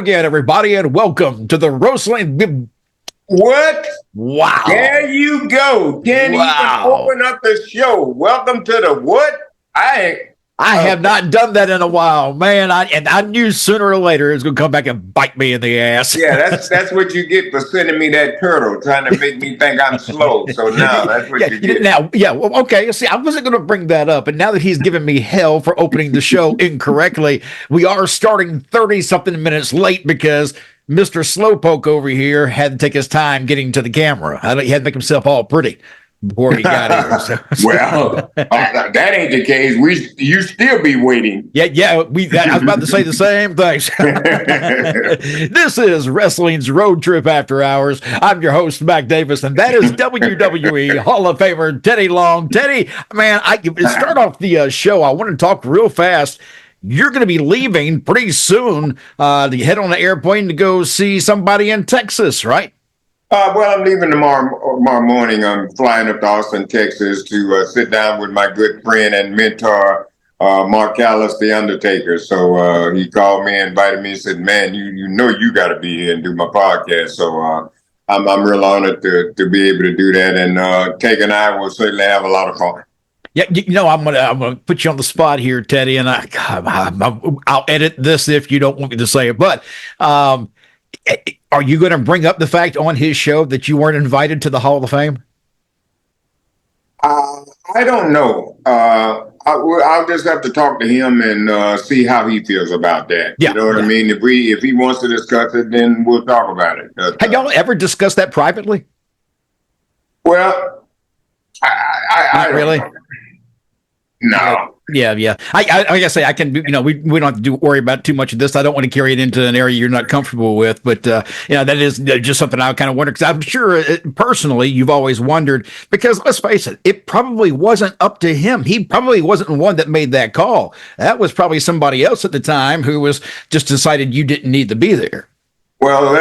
again, everybody, and welcome to the Roastling. What? Wow. There you go. Can't even open up the show. Welcome to the what? I have not done that in a while, man. I knew sooner or later it was going to come back and bite me in the ass. Yeah, that's what you get for sending me that turtle, trying to make me think I'm slow. So now that's what you get. Now, well, okay. See, I wasn't going to bring that up, and now that he's given me hell for opening the show incorrectly, we are starting 30-something minutes late because Mr. Slowpoke over here had to take his time getting to the camera. He had to make himself all pretty before he got here. Well, that ain't the case. You still be waiting. Yeah. I was about to say the same things. This is Wrestling's Road Trip After Hours. I'm your host, Mac Davis, and that is WWE Hall of Famer Teddy Long. Teddy, man, to start off the show, I want to talk real fast. You're going to be leaving pretty soon to head on an airplane to go see somebody in Texas, right? Well, I'm leaving tomorrow morning. I'm flying up to Austin, Texas to sit down with my good friend and mentor, Mark Callis, the Undertaker. So he called me, invited me, and said, man, you know you got to be here and do my podcast. So I'm real honored to be able to do that. And Take and I will certainly have a lot of fun. Yeah, I'm gonna put you on the spot here, Teddy, and I'll edit this if you don't want me to say it. But are you going to bring up the fact on his show that you weren't invited to the Hall of Fame? I don't know. I'll just have to talk to him and see how he feels about that. Yeah, you know what I mean? If he wants to discuss it, then we'll talk about it. Have y'all ever discussed that privately? Well, I really. No. Yeah. Like I say, I can. We don't have to worry about too much of this. I don't want to carry it into an area you're not comfortable with. But that is just something I kind of wonder, because I'm sure personally you've always wondered, because let's face it, it probably wasn't up to him. He probably wasn't the one that made that call. That was probably somebody else at the time who was just decided you didn't need to be there. Well,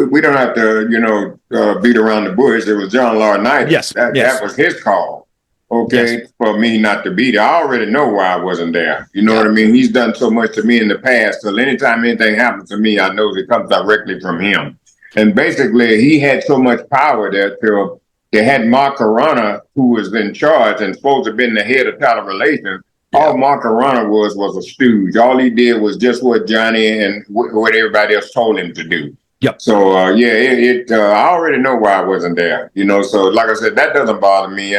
we don't have to beat around the bush. It was John Laurinaitis. Yes. That was his call. Okay, yes. For me not to be there. I already know why I wasn't there. You know what I mean? He's done so much to me in the past. So anytime anything happens to me, I know it comes directly from him. And basically, he had so much power there till they had Mark Carrana, who was in charge and supposed to have been the head of talent relations. Yeah. All Mark Carrana was a stooge. All he did was just what Johnny and what everybody else told him to do. Yep. So, I already know why I wasn't there. So like I said, that doesn't bother me.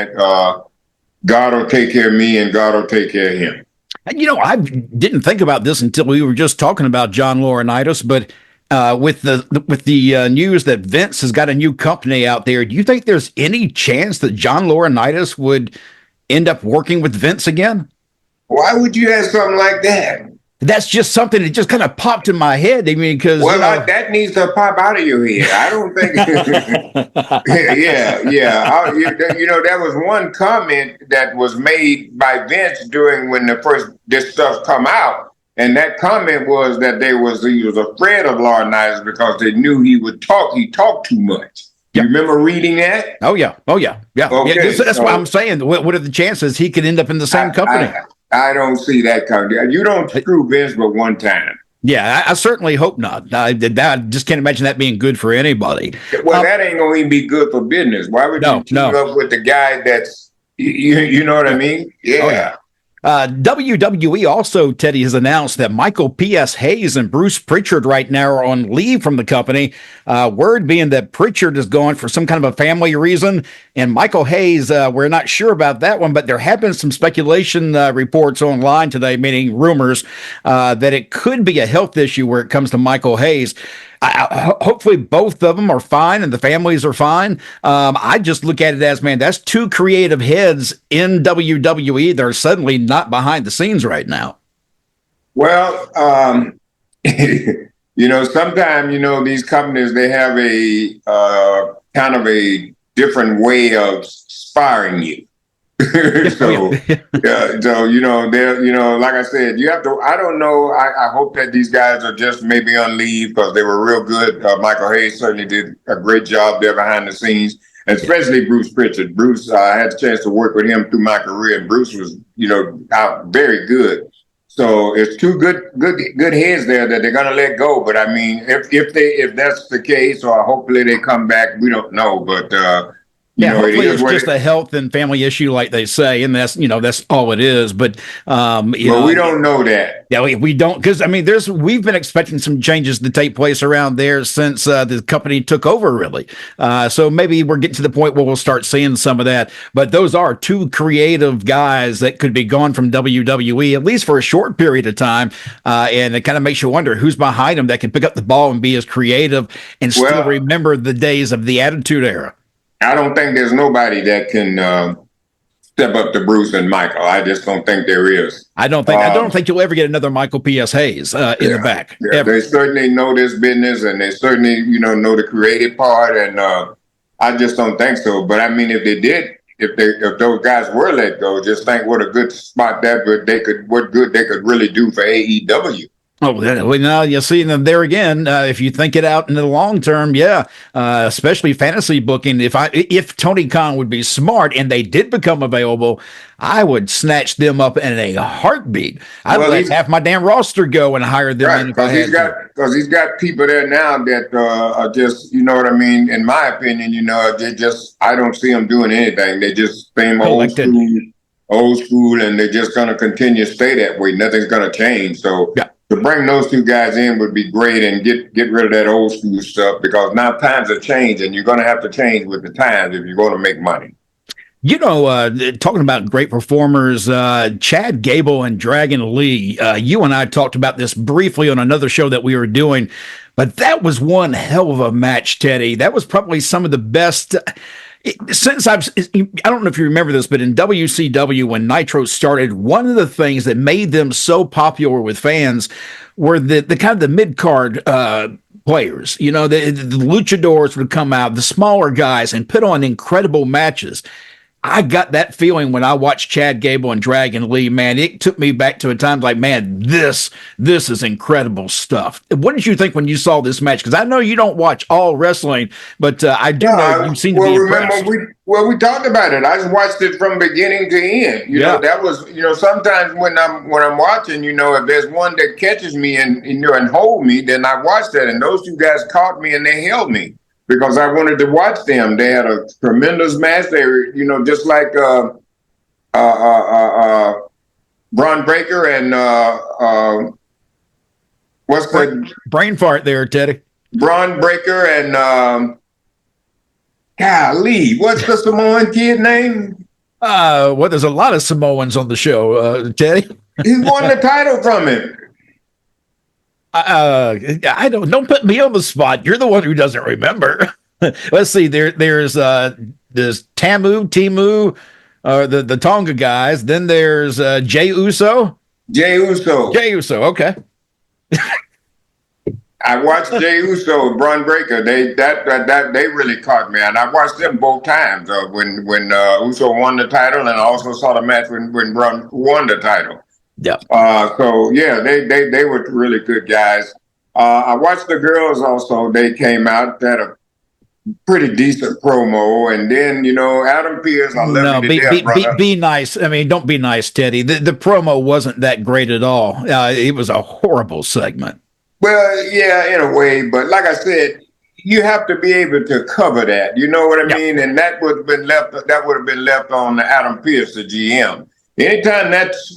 God will take care of me, and God will take care of him. I didn't think about this until we were just talking about John Laurinaitis, but with the news that Vince has got a new company out there, do you think there's any chance that John Laurinaitis would end up working with Vince again? Why would you have something like that? That's just something that just kind of popped in my head. I mean, because that needs to pop out of your head. I don't think. There was one comment that was made by Vince when this stuff come out, and that comment was that he was afraid of Laurinaitis because they knew he talked too much. Yep. You remember reading that? Oh yeah. Okay. That's why I'm saying. What are the chances he could end up in the same company? I don't see that coming. You don't screw Vince but one time. Yeah, I certainly hope not. I just can't imagine that being good for anybody. Well, that ain't going to even be good for business. Why would you team up with the guy that's, you know what I mean? Yeah. Oh, yeah. WWE also, Teddy, has announced that Michael P.S. Hayes and Bruce Prichard right now are on leave from the company. Word being that Prichard is gone for some kind of a family reason, and Michael Hayes, we're not sure about that one, but there have been some speculation reports online today, meaning rumors, that it could be a health issue where it comes to Michael Hayes. Hopefully both of them are fine and the families are fine. I just look at it as, man, that's two creative heads in WWE. They're suddenly not behind the scenes right now. Well, sometimes, these companies, they have a kind of a different way of inspiring you. So like I said, you have to. I don't know. I hope that these guys are just maybe on leave because they were real good. Michael Hayes certainly did a great job there behind the scenes, especially Bruce Prichard. Bruce, I had a chance to work with him through my career, and Bruce was, out very good. So it's two good heads there that they're gonna let go. But I mean, if that's the case, or hopefully they come back, we don't know. But hopefully it's just a health and family issue, like they say, and that's all it is. But we don't know that. Yeah, we don't, because I mean, we've been expecting some changes to take place around there since the company took over, really. So maybe we're getting to the point where we'll start seeing some of that. But those are two creative guys that could be gone from WWE at least for a short period of time, and it kind of makes you wonder who's behind them that can pick up the ball and be as creative and still remember the days of the Attitude Era. I don't think there's nobody that can step up to Bruce and Michael. I just don't think there is. I don't think you'll ever get another Michael P.S. Hayes in the back. Yeah, they certainly know this business, and they certainly know the creative part, and I just don't think so. But I mean, if they did, if those guys were let go, just think what a good spot what good they could really do for AEW. Oh, well, now you see them there again. If you think it out in the long term, especially fantasy booking. If Tony Khan would be smart and they did become available, I would snatch them up in a heartbeat. I'd let half my damn roster go and hire them. Right, because he's got people there now that are just, you know what I mean. In my opinion, I don't see them doing anything. They just same old school, and they're just going to continue to stay that way. Nothing's going to change. So. Yeah. To bring those two guys in would be great, and get rid of that old school stuff, because now times are changing, and you're going to have to change with the times if you're going to make money. Talking about great performers, Chad Gable and Dragon Lee, you and I talked about this briefly on another show that we were doing, but that was one hell of a match, Teddy. That was probably some of the best. I don't know if you remember this, but in WCW, when Nitro started, one of the things that made them so popular with fans were the kind of the mid-card players. The luchadors would come out, the smaller guys, and put on incredible matches. I got that feeling when I watched Chad Gable and Dragon Lee, man. It took me back to a time like, man, this is incredible stuff. What did you think when you saw this match? Because I know you don't watch all wrestling, but I do know you seem to be impressed. We talked about it. I just watched it from beginning to end. You know, that was, sometimes when I'm watching, if there's one that catches me and hold me, then I watch that. And those two guys caught me and they held me, because I wanted to watch them. They had a tremendous match. They were, just like Braun Breaker and what's the brain fart there, Teddy? Braun Breaker and golly, what's the Samoan kid name? There's a lot of Samoans on the show, Teddy. He won the title from him. I don't put me on the spot. You're the one who doesn't remember. Let's see. There's Timu, the Tonga guys. Then there's Jey Uso. Jey Uso. Okay. I watched Jey Uso and Braun Breaker. They really caught me, and I watched them both times. When Uso won the title, and I also saw the match when Braun won the title. Yeah. They were really good guys. I watched the girls also. They came out, they had a pretty decent promo, and then Adam P.S. I love be nice. I mean, don't be nice, Teddy. The promo wasn't that great at all. It was a horrible segment. Well, yeah, in a way, but like I said, you have to be able to cover that. You know what I mean? And that would have been left. That would have been left on Adam P.S., the GM. Anytime that's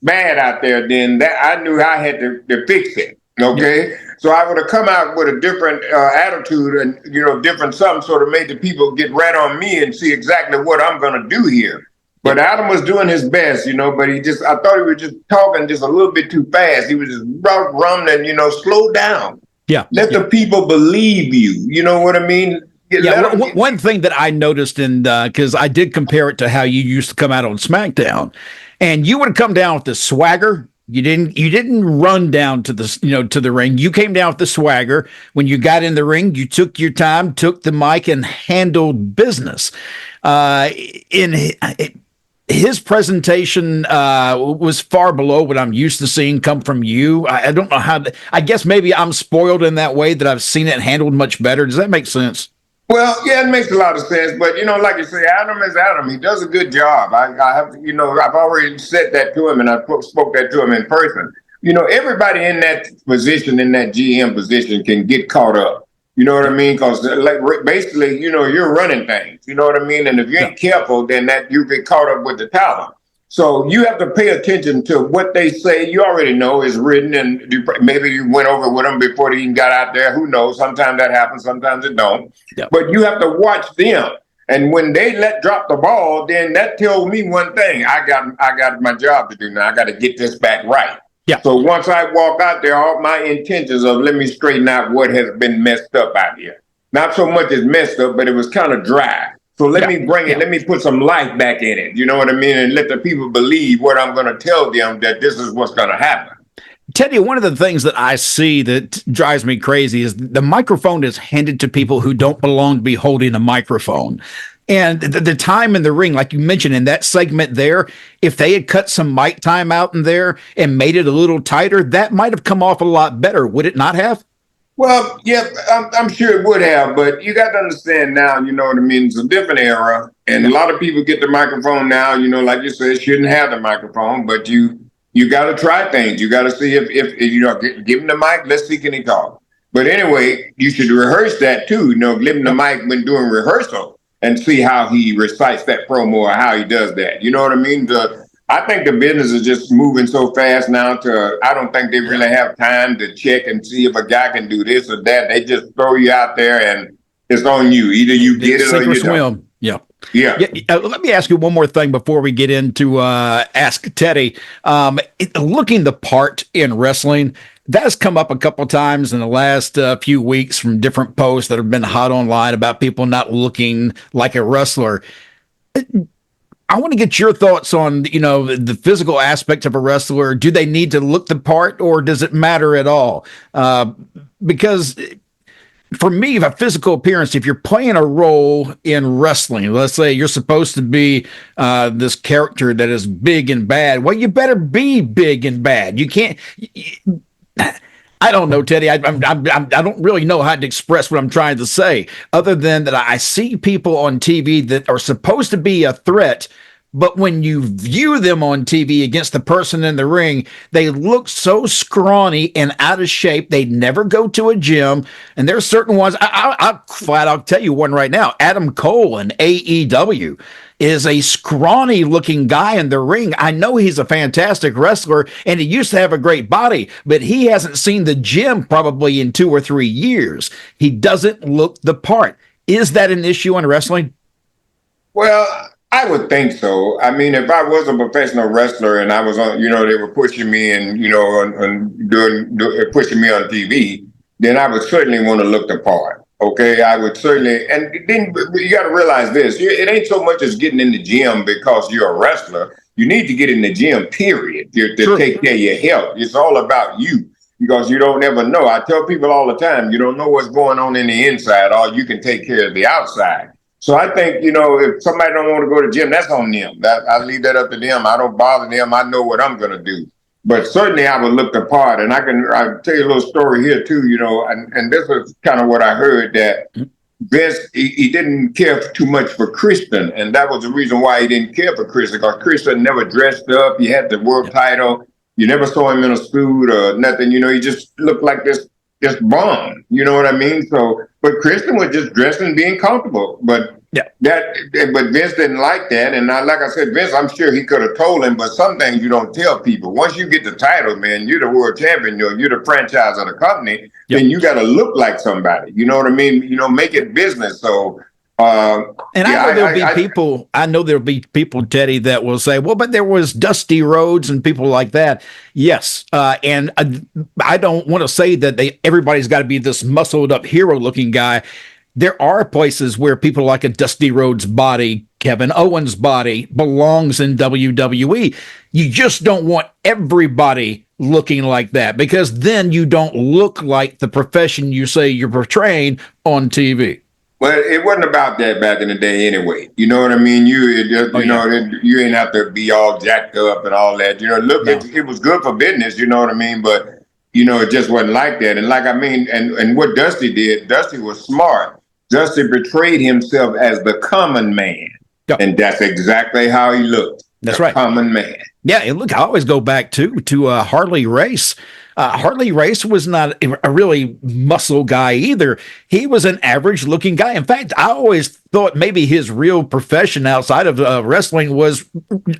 bad out there, then I knew I had to fix it. Okay, so I would have come out with a different attitude and different something, sort of made the people get right on me and see exactly what I'm going to do here. But Adam was doing his best, but I thought he was just talking just a little bit too fast. He was just rumbling, slow down. Yeah, let the people believe you. You know what I mean? One thing that I noticed, because I did compare it to how you used to come out on SmackDown, and you would come down with the swagger. You didn't run down to the ring. You came down with the swagger. When you got in the ring, you took your time, took the mic, and handled business. His presentation was far below what I'm used to seeing come from you. I don't know how. I guess maybe I'm spoiled in that way that I've seen it handled much better. Does that make sense? Well, yeah, it makes a lot of sense. But, like you say, Adam is Adam. He does a good job. I have, I've already said that to him and spoke that to him in person. Everybody in that position, in that GM position, can get caught up. You know what I mean? Because basically, you're running things. You know what I mean? And if you ain't careful, then that you get caught up with the talent. So you have to pay attention to what they say. You already know is written, and maybe you went over with them before they even got out there. Who knows? Sometimes that happens, sometimes it don't. Yep. But you have to watch them. And when they let drop the ball, then that tells me one thing: I got my job to do now. I got to get this back right. Yeah. So once I walk out there, all my intentions of let me straighten out what has been messed up out here. Not so much as messed up, but it was kind of dry. So let me bring it, let me put some life back in it. You know what I mean? And let the people believe what I'm going to tell them, that this is what's going to happen. Teddy, one of the things that I see that drives me crazy is the microphone is handed to people who don't belong to be holding a microphone. And the time in the ring, like you mentioned in that segment there, if they had cut some mic time out in there and made it a little tighter, that might have come off a lot better. Would it not have? Well, yeah, I'm sure it would have, but you got to understand now, you know what I mean? It's a different era, and a lot of people get the microphone now, like you said, shouldn't have the microphone, but you got to try things. You got to see if give him the mic, let's see, can he talk? But anyway, you should rehearse that too, give him the mic when doing rehearsal and see how he recites that promo or how he does that. You know what I mean? I think the business is just moving so fast now I don't think they really have time to check and see if a guy can do this or that. They just throw you out there and it's on you. Either you get it or you don't. Yeah. Yeah. Let me ask you one more thing before we get into Ask Teddy. Looking the part in wrestling, that has come up a couple times in the last few weeks from different posts that have been hot online about people not looking like a wrestler. I want to get your thoughts on, the physical aspect of a wrestler. Do they need to look the part, or does it matter at all? Because for me, a physical appearance, if you're playing a role in wrestling, let's say you're supposed to be this character that is big and bad, well, you better be big and bad. You can't. I don't know, Teddy. I don't really know how to express what I'm trying to say, other than that I see people on TV that are supposed to be a threat, but when you view them on TV against the person in the ring, they look so scrawny and out of shape. They never go to a gym. And there's certain ones, I'll tell you one right now. Adam Cole in AEW is a scrawny looking guy in the ring. I know he's a fantastic wrestler and he used to have a great body, but he hasn't seen the gym probably in 2 or 3 years. He doesn't look the part. Is that an issue in wrestling? Well, I would think so. I mean, if I was a professional wrestler and I was on, they were pushing me and, pushing me on TV, then I would certainly want to look the part. Okay, I would certainly, and then you got to realize this: it ain't so much as getting in the gym because you're a wrestler. You need to get in the gym, period, to take care of your health. It's all about you because you don't ever know. I tell people all the time, you don't know what's going on in the inside. All you can take care of the outside. So I think, if somebody don't want to go to the gym, that's on them. I leave that up to them. I don't bother them. I know what I'm going to do. But certainly I would look the part, and I'll tell you a little story here too, and this was kind of what I heard, that Vince, he didn't care too much for Kristen, and that was the reason why he didn't care for Kristen, because Kristen never dressed up. He had the world title. You never saw him in a suit or nothing. He just looked like this bum. You know what I mean? So, but Kristen was just dressing, being comfortable. But but Vince didn't like that. And like I said, Vince, I'm sure he could have told him, but some things you don't tell people. Once you get the title, man, you're the world champion, you're the franchise of the company, then you got to look like somebody. You know what I mean? Make it business. So, I know there'll be people, Teddy, that will say, well, but there was Dusty Rhodes and people like that. Yes. And I don't want to say that everybody's got to be this muscled up hero looking guy. There are places where people like a Dusty Rhodes body, Kevin Owens body belongs in WWE. You just don't want everybody looking like that, because then you don't look like the profession you say you're portraying on TV. Well, it wasn't about that back in the day anyway. You know what I mean? You ain't have to be all jacked up and all that. It was good for business, you know what I mean? But, it just wasn't like that. And and what Dusty did, Dusty was smart. Dusty portrayed himself as the common man. Yep. And that's exactly how he looked. That's the right. Common man. Yeah, and look, I always go back to Harley Race. Harley Race was not a really muscle guy either. He was an average looking guy. In fact, I always thought maybe his real profession outside of wrestling was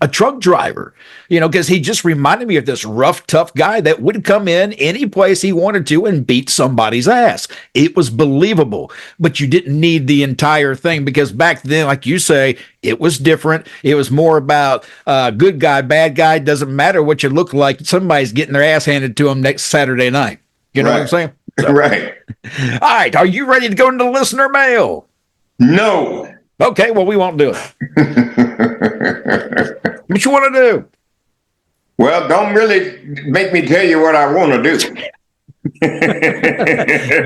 a truck driver, because he just reminded me of this rough, tough guy that would come in any place he wanted to and beat somebody's ass. It was believable, but you didn't need the entire thing because back then, like you say, it was different. It was more about good guy, bad guy. Doesn't matter what you look like. Somebody's getting their ass handed to them next Saturday night. You know what I'm saying? So. Right. All right. Are you ready to go into listener mail? No. Okay. Well, we won't do it. What you want to do? Well, don't really make me tell you what I want to do.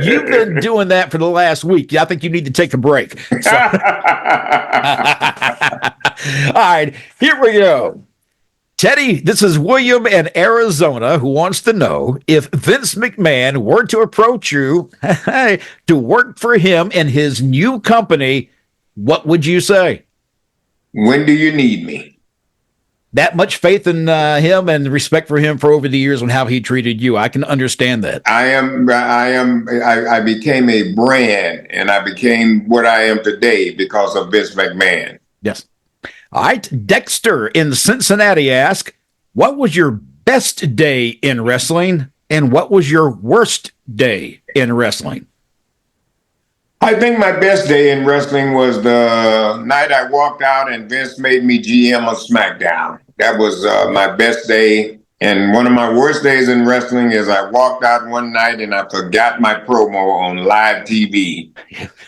You've been doing that for the last week. I think you need to take a break. So. All right. Here we go. Teddy, this is William in Arizona who wants to know if Vince McMahon were to approach you to work for him in his new company, what would you say? When do you need me? That much faith in him and respect for him for over the years and how he treated you. I can understand that. I became a brand and I became what I am today because of Vince McMahon. Yes. All right, Dexter in Cincinnati asks, what was your best day in wrestling and what was your worst day in wrestling? I think my best day in wrestling was the night I walked out and Vince made me GM of SmackDown. That was my best day. And one of my worst days in wrestling is I walked out one night and I forgot my promo on live TV.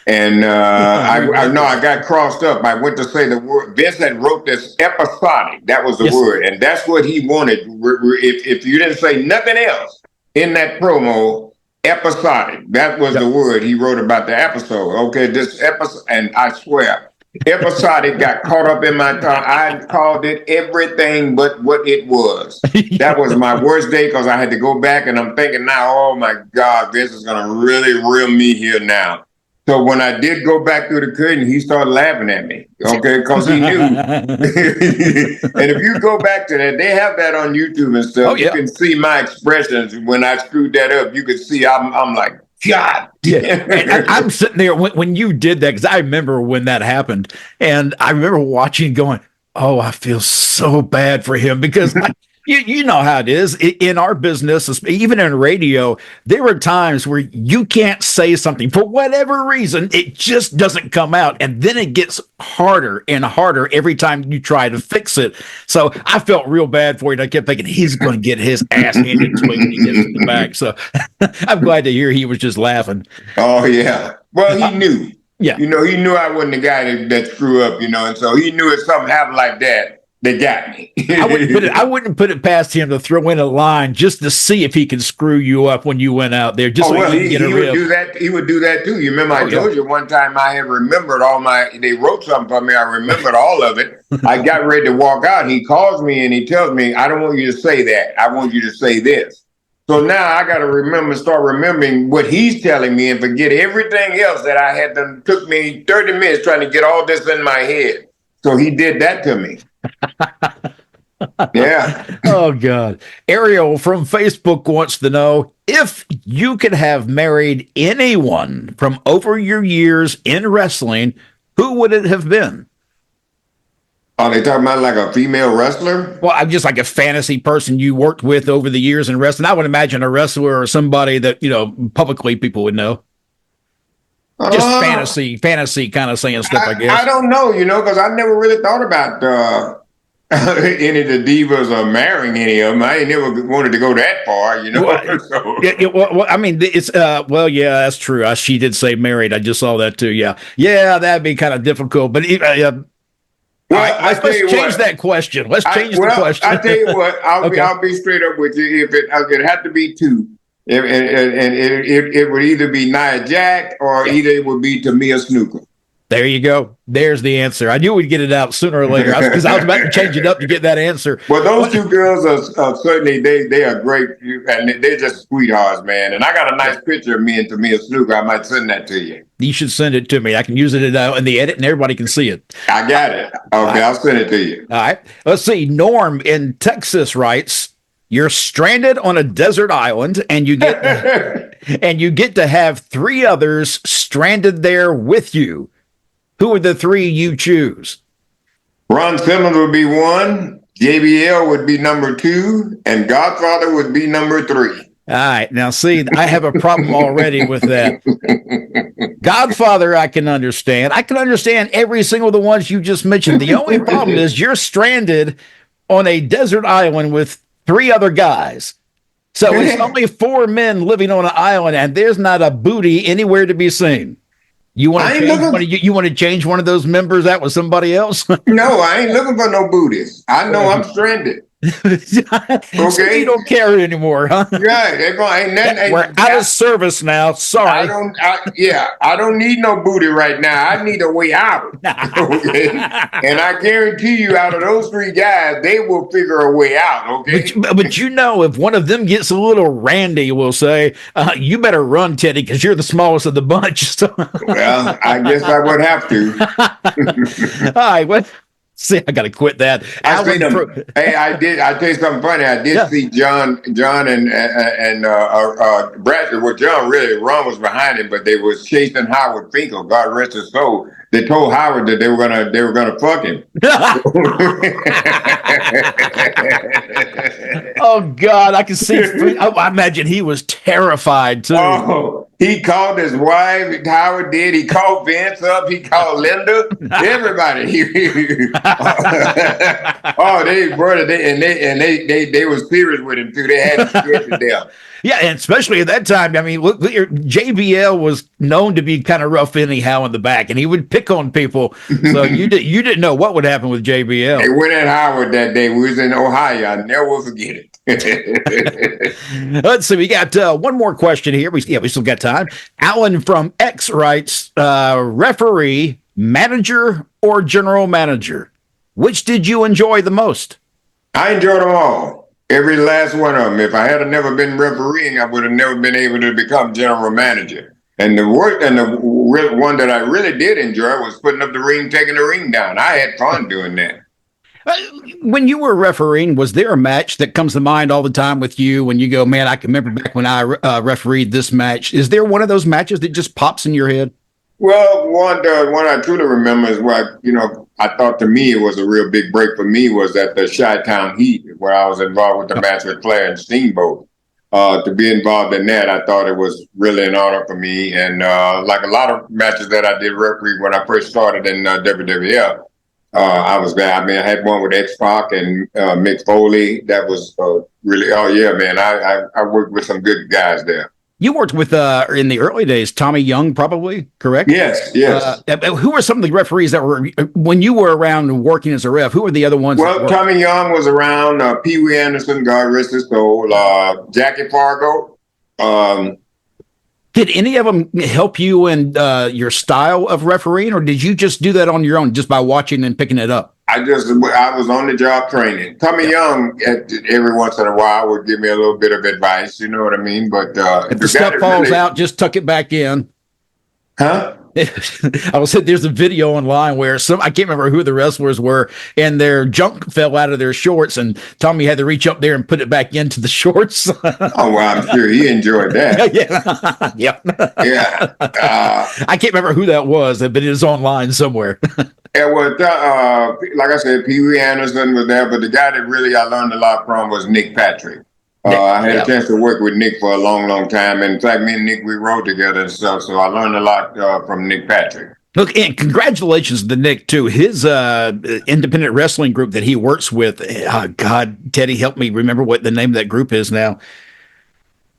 And I got crossed up. I went to say the word. Vince had wrote this episodic. That was the word. And that's what he wanted. If you didn't say nothing else in that promo, episodic. That was the word he wrote about the episode. Okay, this episode, and I swear, episodic got caught up in my tongue. I called it everything but what it was. That was my worst day because I had to go back and I'm thinking now, oh my God, Vince is going to really reel me here now. So when I did go back through the curtain, he started laughing at me, okay, because he knew. And if you go back to that, they have that on YouTube and stuff. You can see my expressions when I screwed that up. You can see I'm like, God. Yeah. And I'm sitting there when you did that, because I remember when that happened. And I remember watching going, oh, I feel so bad for him because you know how it is in our business, even in radio. There are times where you can't say something for whatever reason. It just doesn't come out. And then it gets harder and harder every time you try to fix it. So I felt real bad for you. And I kept thinking he's going to get his ass handed to him when he gets to the back. So I'm glad to hear he was just laughing. Oh, yeah. Well, he knew. Yeah. He knew I wasn't the guy that screw up, and so he knew if something happened like that, they got me. I wouldn't put it past him to throw in a line just to see if he could screw you up when you went out there. Just so he would do that. He would do that too. You remember I told you one time I had remembered they wrote something for me. I remembered all of it. I got ready to walk out. He calls me and he tells me, I don't want you to say that. I want you to say this. So now I got to start remembering what he's telling me and forget everything else that I had done. It took me 30 minutes trying to get all this in my head. So he did that to me. Yeah. Oh, God. Ariel from Facebook wants to know if you could have married anyone from over your years in wrestling, who would it have been? Are they talking about like a female wrestler? Well, I'm just like a fantasy person you worked with over the years in wrestling. I would imagine a wrestler or somebody that, publicly people would know. Just fantasy kind of saying stuff, I guess. I don't know, because I never really thought about any of the divas or marrying any of them. I ain't never wanted to go that far, Well, I mean, it's yeah, that's true. She did say married. I just saw that too. Yeah, that'd be kind of difficult. But let's change that question. Let's change the question. I tell you what, I'll be straight up with you. If it had to be two, it would either be Nia Jax or either it would be Tamia Snuka. There you go. There's the answer. I knew we'd get it out sooner or later because I was about to change it up to get that answer. Well, those two girls are certainly they are great, and they're just sweethearts, man. And I got a nice picture of me and Tamia Snook. I might send that to you. You should send it to me. I can use it in the edit, and everybody can see it. I got it. Okay, I'll send it to you. All right. Let's see. Norm in Texas writes, "You're stranded on a desert island, and you get to have 3 others stranded there with you. Who are the 3 you choose?" Ron Simmons would be 1, JBL would be number 2, and Godfather would be number 3. All right. Now, see, I have a problem already with that. Godfather, I can understand. I can understand every single of the ones you just mentioned. The only problem is you're stranded on a desert island with 3 other guys. So it's only 4 men living on an island, and there's not a booty anywhere to be seen. You want to change one of those members out with somebody else? No, I ain't looking for no booties. I know I'm stranded. Okay, so you don't care anymore, huh? Right. We're out of service now. Sorry. I don't need no booty right now. I need a way out. Okay. And I guarantee you, out of those 3 guys, they will figure a way out. Okay. But if one of them gets a little randy, we'll say, you better run, Teddy, because you're the smallest of the bunch. So. Well, I guess I would have to. All right. Well, see, I got to quit that. Hey, I tell you something funny. I did see John and Bradford. Well, Ron was behind him, but they was chasing Howard Finkel. God rest his soul. They told Howard that they were gonna fuck him. Oh God, I can see. I imagine he was terrified too. Oh, he called his wife. Howard did. He called Vince up. He called Linda. Everybody. Oh, they were serious with him too. They had him scared to death. Yeah, and especially at that time, I mean, look, JBL was known to be kind of rough anyhow in the back, and he would pick on people. So you didn't know what would happen with JBL. They went at Howard that day. We was in Ohio. I never will forget it. Let's see. We got one more question here. We still got time. Alan from X writes, referee, manager, or general manager? Which did you enjoy the most? I enjoyed them all. Every last one of them. If I had never been refereeing, I would have never been able to become general manager. And the one that I really did enjoy was putting up the ring, taking the ring down. I had fun doing that. When you were refereing, was there a match that comes to mind all the time with you when you go, man, I can remember back when I refereed this match? Is there one of those matches that just pops in your head? Well, one I truly remember is where, I thought to me it was a real big break for me was at the Chi-Town Heat, where I was involved with the match with Flair and Steamboat. To be involved in that, I thought it was really an honor for me. And like a lot of matches that I did referee when I first started in WWF, I was there. I mean, I had one with X-Pac and Mick Foley. That was really, I worked with some good guys there. You worked with, in the early days, Tommy Young, probably, correct? Yes. Who were some of the referees that were, when you were around working as a ref, who were the other ones? Well, Tommy Young was around, Pee Wee Anderson, God rest his soul, Jackie Fargo. Did any of them help you in your style of refereeing, or did you just do that on your own, just by watching and picking it up? I was on the job training. Tommy Young, every once in a while, would give me a little bit of advice. You know what I mean? But if the stuff falls out, just tuck it back in. Huh? I was said there's a video online where I can't remember who the wrestlers were, and their junk fell out of their shorts, and Tommy had to reach up there and put it back into the shorts. Oh, well, I'm sure he enjoyed that. Yeah. I can't remember who that was, but it is online somewhere. Yeah, well, like I said, Pee Wee Anderson was there, but the guy that really I learned a lot from was Nick Patrick. I had a chance to work with Nick for a long, long time. And in fact, me and Nick, we rode together and stuff. So I learned a lot from Nick Patrick. Look, and congratulations to Nick, too. His independent wrestling group that he works with, God, Teddy, help me remember what the name of that group is now.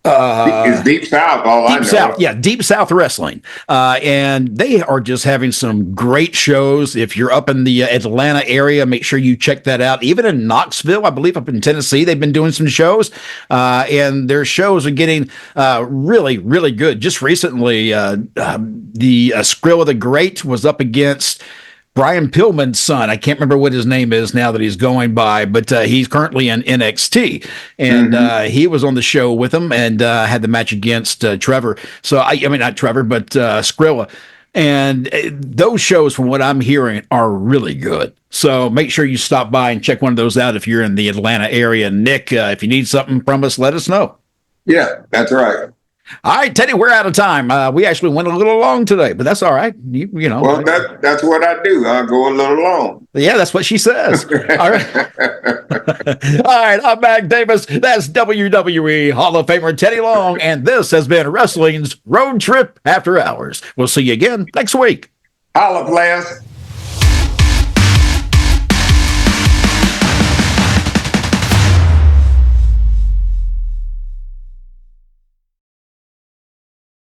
It's Deep South, all I know. Deep South, yeah, Deep South Wrestling. And they are just having some great shows. If you're up in the Atlanta area, make sure you check that out. Even in Knoxville, I believe up in Tennessee, they've been doing some shows. And their shows are getting really, really good. Just recently, the Skrilla the Great was up against Brian Pillman's son. I can't remember what his name is now that he's going by, but he's currently in NXT, and he was on the show with him and had the match against Trevor. So I mean not Trevor, but Skrilla. And those shows, from what I'm hearing, are really good. So make sure you stop by and check one of those out if you're in the Atlanta area. Nick, if you need something from us, let us know. Yeah, that's right. All right, Teddy, we're out of time. We actually went a little long today, but that's all right. You know. Well, that's what I do. I go a little long. Yeah, that's what she says. All right. All right, I'm Mac Davis. That's WWE Hall of Famer Teddy Long, and this has been Wrestling's Road Trip After Hours. We'll see you again next week. Holla, players.